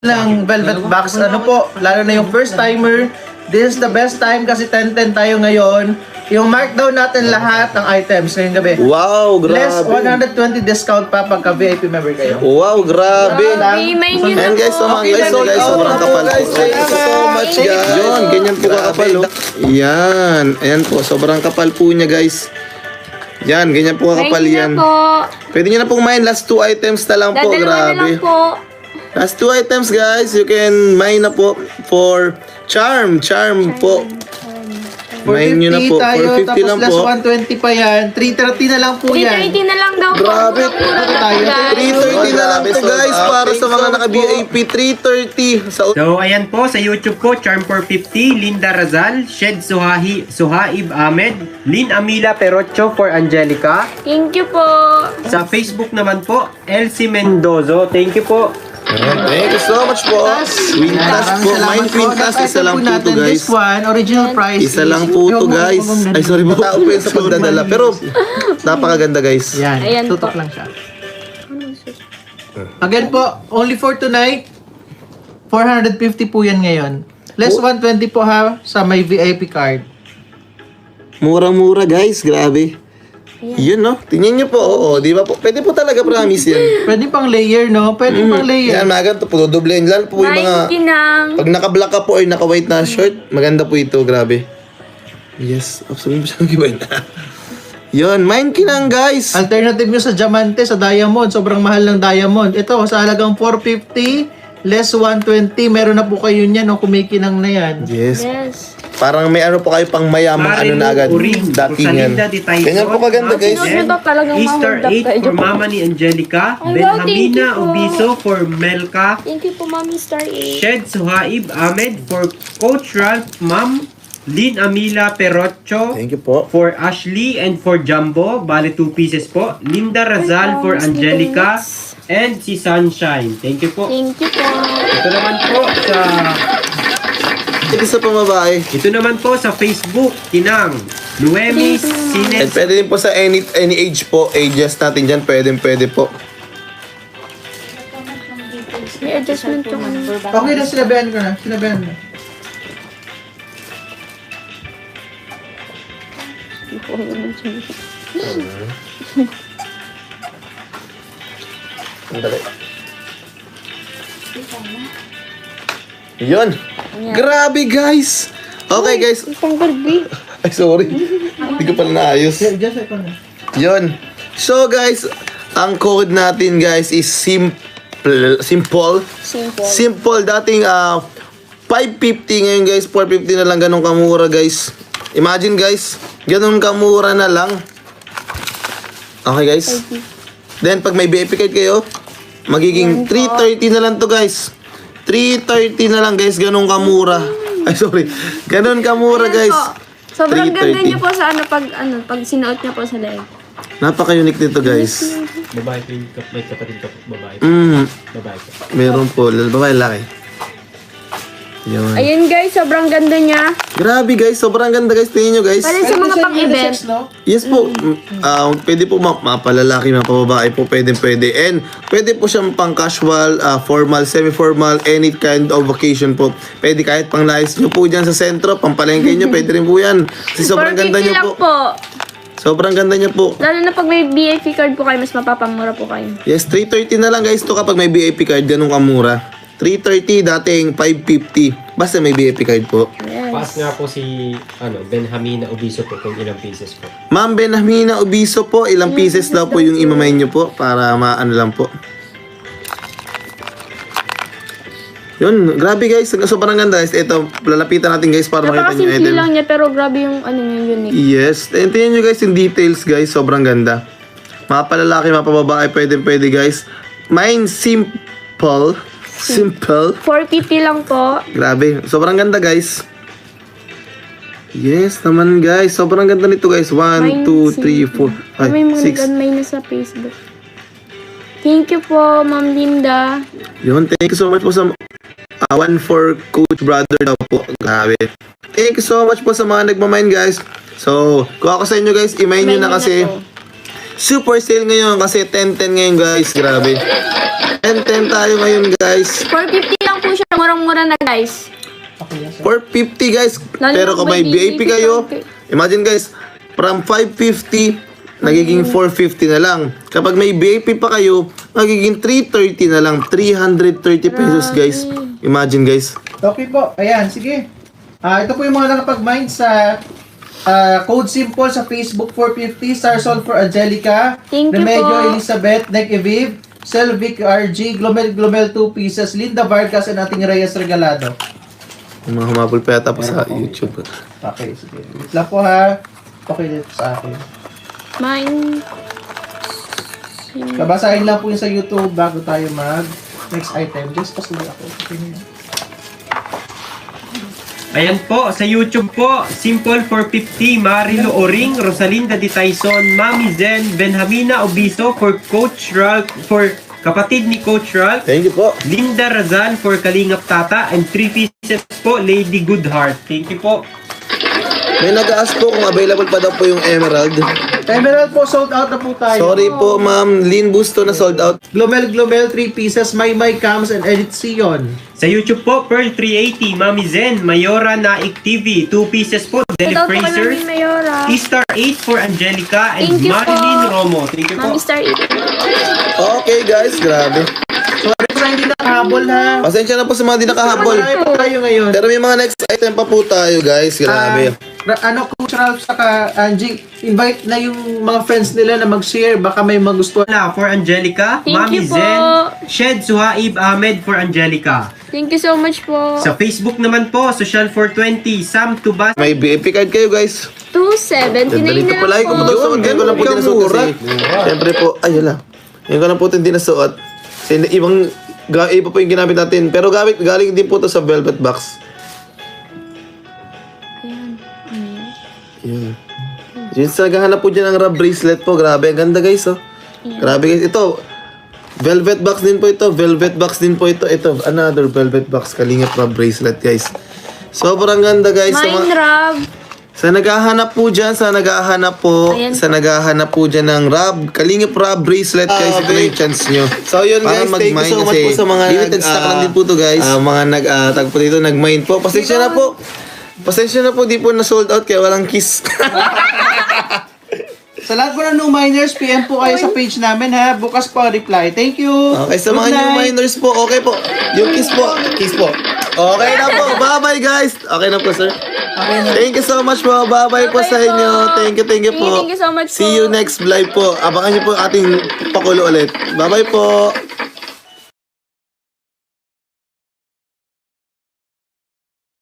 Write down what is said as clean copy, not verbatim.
ng Velvet Box, ano po, lalo na yung first timer, this is the best time kasi 10-10 tayo ngayon. Yung markdown natin lahat ng items ngayong gabi. Wow, Less grabe. 120 discount pa pagka VIP member kayo. Wow, grabe. May nyo na And guys, po. sobrang kapal po. Thank you so much, guys. Yun, ganyan po kakapal, oh. Yan, ayan po, sobrang kapal po niya, guys. Yan, ganyan po kakapal May yan. na po. Pwede nyo na pong mine, last 2 items na lang po, Dadalawa na grabe. lang po. Last 2 items, guys, you can mine na po for Charm po. Mine nyo na po, 450 tayo, 450 tapos lang less po. 120 pa yan. 330 na lang po yan. 330 na lang daw po. Grabe. Mura na Tayo. po, guys. 330 na lang to, guys, para sa mga naka-VIP. 330 sa So, ayan po, sa YouTube po, Charm450, Linda Razal, Shed Suhaib Ahmed, Lynn Amila Perocho for Angelica. Thank you po. Sa Facebook naman po, Elsie Mendozo. Thank you po. Thank you so much po. Quintas po. Mine Quintas. Isa lang po to, guys. This one, original price. Isa lang po to, guys. Ay, sorry po. Tao po yun sa pagdadala. Pero, napakaganda, guys. Yan, Ayan tutok po. lang siya. Again po, only for tonight, 450 po yan ngayon. Less 120 po ha, sa may VIP card. Mura-mura, guys. Grabe. Yun, no? Tingnan nyo po. Oo, di ba po? Pwede po talaga, promise yan. Pwede pang layer, no? Pwede pang layer. Yan, maganda po. Dodoblein. Lalo po yung mga... 90 nang. Pag naka-black ka po or naka-white na shirt, maganda po ito. Grabe. Yes. Absolutely siya nag-white. Yun, mine kinang, guys. Alternative nyo sa diamante, sa diamond. Sobrang mahal ng diamond. Ito, sa halagang 450, less 120. Meron na po kayo niyan, no? Kumikinang na yan. Yes. Yes. Parang may ano po kayo pang mayamang ano na agad. Datingan. Ganyan po kaganda, guys. Sunod na ba talagang Easter mahuldak 8 tayo? for Mama ni Angelica, Ay, wow, thank Benhamina you po. Obiso for Melka, Thank you po, Mami Star 8. Shed Suhaib Ahmed for Coach Ralph Ma'am, Lynn Amila Perocho Thank you po. for Ashley and for Jumbo, bale 2 pieces po. Linda Razal for Angelica and si Sunshine. Thank you po. Thank you po. Ito naman po sa Isa pa babae. Ito naman po sa Facebook, Kinang, Noemi And Sines. pwede din po sa any age po. Ages natin dyan. Pwede po. May adjustment yung ano. Okay na, sinabihan ko na. Sinabihan mo. Sandali. Yun. Grabe, guys. Okay, guys. Isang garbi. Ay, sorry. Hindi ko pala naayos. Just ito na. Yun. So, guys, ang code natin, guys, is simple. Simple. Simple. Dating 550 ngayon, guys. 450 na lang. Ganun kamura, guys. Imagine, guys. Ganun kamura na lang. Okay, guys. Then, pag may VIP card kayo, magiging 330 na lang to, guys. 330 na lang, guys. Ganun kamura. Ay, sorry. Ganun kamura, guys. Sobrang ganda 330. niyo po sa pag sinuot niyo po sa leg. Napaka-unique nito, guys. Babae po yung may kapatid ka po, babae. Babae po. Meron po. Babae, laki. Yun. Ayun guys, sobrang ganda niya. Grabe, guys. Sobrang ganda, guys. Tingnan nyo, guys. Para sa mga pang-event. Yes po. Pwede po mapalalaki, mapababae po. Pwede. And pwede po siyang pang casual, formal, semi-formal, any kind of occasion po. Pwede kahit pang layas nyo po dyan sa sentro, pang palengke nyo, pwede rin po yan. Kasi sobrang ganda 450 nyo lang po. po. Sobrang ganda niya po. Lalo na pag may VIP card po kayo, mas mapapamura po kayo. Yes, 330 na lang, guys. To kapag may VIP card, ganun kamura. 330, dating 550. Basta may VIP card po. Pass nga po si Benhamina Obiso po kung ilang pieces po. Ma'am Benhamina Obiso po, ilang pieces daw po yung imamay nyo po para maano lang po. Yun, grabe guys, sobrang ganda guys. Ito, lalapitan natin guys para makita nyo yung Napakasimple item. lang niya, pero grabe yung ano niya, unique. Yes, and tingnan nyo guys yung details guys, sobrang ganda. Mga palalaki, mga pababae, pwede guys. Mine simple. 450 lang po. Grabe, sobrang ganda guys. Yes naman guys, sobrang ganda nito guys. 1, 2, 3, 4, 5, May mga 6. may nasa Facebook. Thank you po, Ma'am Linda. Yun, thank you so much po sa one for Coach Brother daw po. Grabe. Thank you so much po sa mga nagmamine guys. So, kung ako sa inyo guys, i-mine nyo na kasi po. super sale ngayon kasi 10-10 ngayon guys. Grabe. 10-10 tayo ngayon guys. 450 lang murang-mura na guys. Okay, yes, sir. 450 guys. Lalo Pero na kung kung may may VIP VIP kayo, ka, imagine guys, from 550, nagiging 450 na lang. Kapag may VIP pa kayo, magiging 330 na lang. 330 pesos guys. Imagine guys. Okay po, ayan, sige. Ito po yung mga nakapag-mind sa Code Simple sa Facebook 450, Starsol for Angelica, Thank you Remedyo po. Elizabeth, Nek Eviv, Selvic RG, Glomel 2 pieces, Linda Vargas, and ating Reyes Regalado. Yung mga humabol pa yata po sa YouTube. Okay, sige. Wait lang po ha. Okay dito sa akin. Mine. Babasahin lang po yung sa YouTube bago tayo mag next item. Just pasulit ako. Okay na yan. Ayan po, sa YouTube po, Simple 450, Marilo Oring, Rosalinda Di Tyson, Mami Zen, Benjamina Obiso for Coach Ralph, for kapatid ni Coach Ralph, Thank you po. Linda Razal for Kalingap Tata, and 3 pieces po, Lady Goodheart. Thank you po. May nag-ask po kung available pa daw po yung Emerald. Emerald po, sold out na po tayo. Sorry po ma'am, Lin Busto na sold out. Glomel 3 pieces, My Cams, and Edit Sion. Sa YouTube po, Pearl 380, Mami Zen, Mayora Naik TV, 2 pieces po, Deli Ito po kay Fraser, Mami Mayora. Star 8 for Angelica, and Thank you po. Marilyn Romo. Thank you po. Mami Star 8. Okay guys, grabe. Sorry po na hindi nakahabol ha. Pasensya na po sa mga di nakahabol. Marami po tayo ngayon. Pero may mga next item pa po tayo guys, grabe. Coach Ralph saka Angie, invite na yung mga friends nila na mag-share. Baka may magustuhan. Wala for Angelica, Thank Mami you po. Zen, Shed Suhaib Ahmed for Angelica. Thank you so much po. Sa Facebook naman po, Social 420, Sam Tubas. May VIP card kayo guys. 279 Dito na pala, lang kung po. matusuot, ngayon ko lang po dinasuot kasi. Siyempre po, ay wala. Ngayon ko lang po ito dinasuot. Kasi iba po yung ginamit natin. Pero galing din po ito sa velvet box. Yun. Yun sa naghahanap po dyan ng rub bracelet po. Grabe, ang ganda guys oh. Grabe guys. Ito, velvet box din po ito. Velvet box din po ito. Ito, another velvet box. Kalingap rub bracelet guys. Sobrang ganda guys. Mine Rob. Sa naghahanap po dyan, sa naghahanap po, Ayan sa naghahanap po dyan ng Kalingap rub bracelet guys, ito na yung chance nyo. So yun guys, thank you so much po sa mga limited stock lang din po to guys. Mga nag-tag po dito, nag-mine po. Pasensya na po. Pasensya na po, di po na sold out kaya walang kiss. Sa lahat po ng new miners, PM po kayo sa page namin ha. Bukas po ang reply. Thank you. Okay, sa mga Good new night. miners po, okay po. Yung kiss po, kiss po. Okay na po, bye-bye guys. Okay na po sir. Okay na. Thank you so much po, bye-bye po sa Bye-bye inyo. po. Thank you po. Thank you so much po. See you next live po. Abangan niyo po ating pakulo ulit. Bye-bye po.